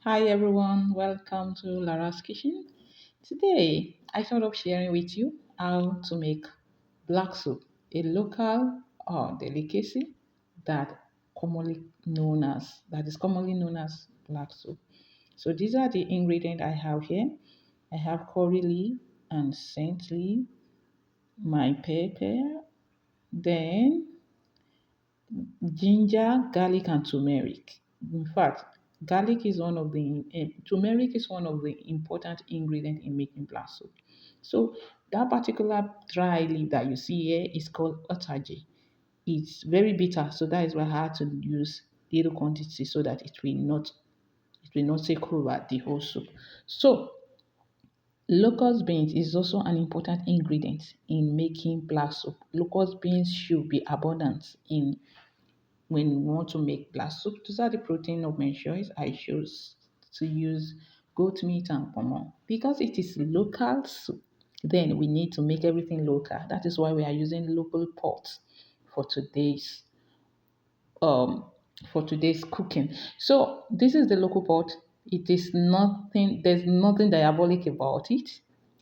Hi everyone, welcome to Lara's Kitchen. Today I thought of sharing with you how to make black soup, a local delicacy that is commonly known as black soup. So these are the ingredients I have here. I have curry leaf and scent leaf, my pepper, then ginger, garlic, and turmeric. In fact, turmeric is one of the important ingredients in making black soup. So that particular dry leaf that you see here is called otaji. It's very bitter, so that is why I had to use little quantity so that it will not take over the whole soup. So locust beans is also an important ingredient in making black soup. Locust beans should be abundant in when we want to make black soup. Those are the protein of my choice. I chose to use goat meat and pomo because it is local soup. Then we need to make everything local. That is why we are using local pots for today's um cooking. So this is the local pot. It is nothing. There's nothing diabolic about it.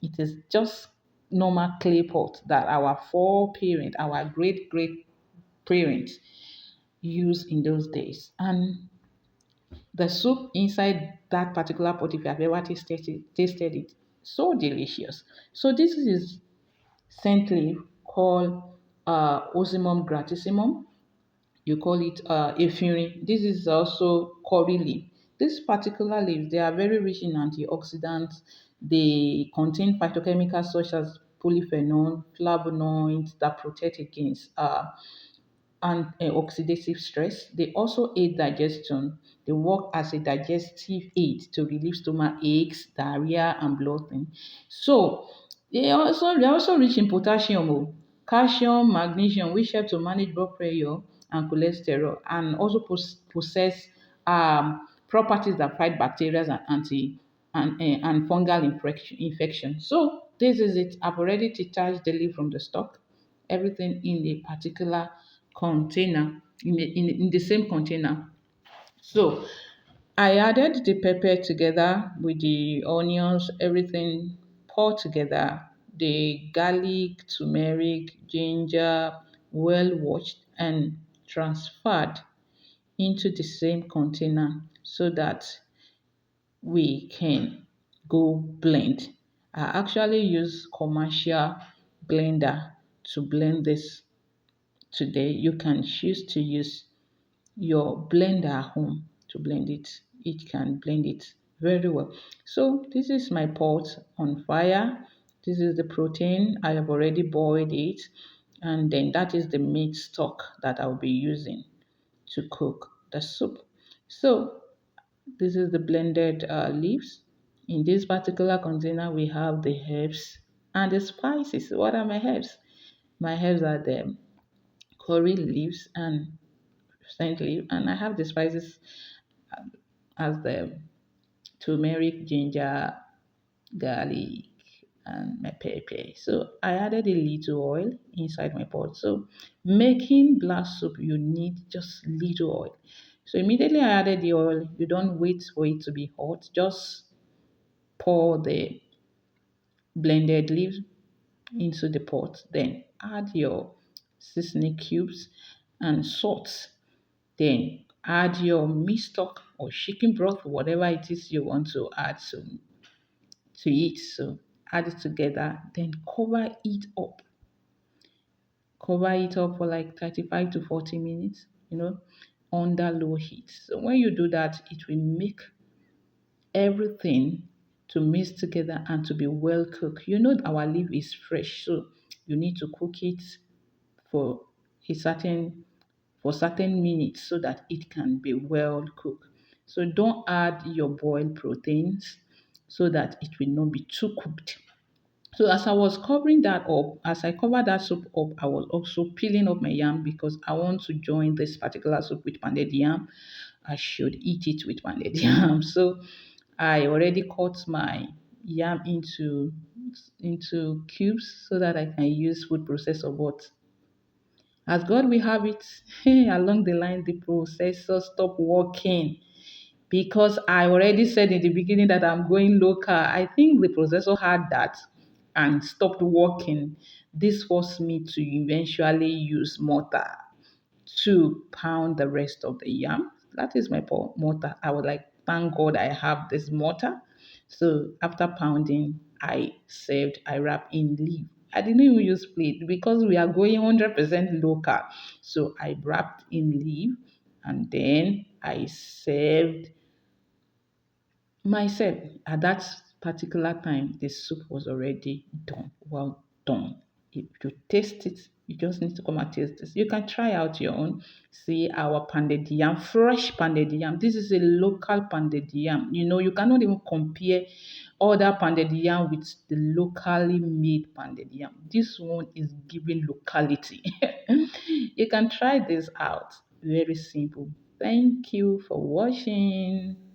It is just normal clay pot that our foreparent, our great great parents used in those days. And the soup inside that particular pot, if you have ever tasted it, so delicious. So this is scent leaf called Osimum gratissimum. You call it efirin. This is also curry leaf. This particular leaf, they are very rich in antioxidants. They contain phytochemicals such as polyphenol, flavonoids that protect against and oxidative stress. They also aid digestion. They work as a digestive aid to relieve stomach aches, diarrhea, and bloating. So they're also rich in potassium, calcium, magnesium, which help to manage blood pressure and cholesterol, and also possess properties that fight bacteria and and fungal infection. So this is it. I've already detached the leaf from the stalk, everything in a particular container, in the same container. So I added the pepper together with the onions, everything poured together, the garlic, turmeric, ginger, well washed and transferred into the same container so that we can go blend. I actually use commercial blender to blend this today. You can choose to use your blender at home to blend it. It can blend it very well. So this is my pot on fire. This is the protein. I have already boiled it. And then that is the meat stock that I'll be using to cook the soup. So this is the blended leaves. In this particular container, we have the herbs and the spices. What are my herbs? My herbs are the curry leaves and scent leaf, and I have the spices as the turmeric, ginger, garlic, and my pepper. So I added a little oil inside my pot. So making black soup, you need just little oil. So immediately I added the oil. You don't wait for it to be hot. Just pour the blended leaves into the pot. Then add your seasoning cubes and salt. Then add your meat stock or chicken broth, whatever it is you want to add to it. So add it together, then cover it up. Cover it up for like 35 to 40 minutes, under low heat. So when you do that, it will make everything to mix together and to be well cooked. You know our leaf is fresh, so you need to cook it for a certain minutes so that it can be well cooked. So don't add your boiled proteins so that it will not be too cooked. So as I was covering that up, as I covered that soup up, I was also peeling up my yam because I want to join this particular soup with pounded yam. I should eat it with pounded yam. So I already cut my yam into cubes so that I can use food processor. But as God will have it, along the line the processor stopped working. because I already said in the beginning that I'm going local. I think the processor had that and stopped working. This forced me to eventually use mortar to pound the rest of the yam. That is my mortar. I would like, thank God I have this mortar. So after pounding, I wrap in leaf. I didn't even use plate because we are going 100% local. So I wrapped in leaf and then I served myself. At that particular time, the soup was already done, well done. If you taste it, you just need to come and taste this. You can try out your own. See our pounded yam, fresh pounded yam. This is a local pounded yam. You know, you cannot even compare other pounded yam with the locally made pounded yam. This one is giving locality. You can try this out. Very simple. Thank you for watching.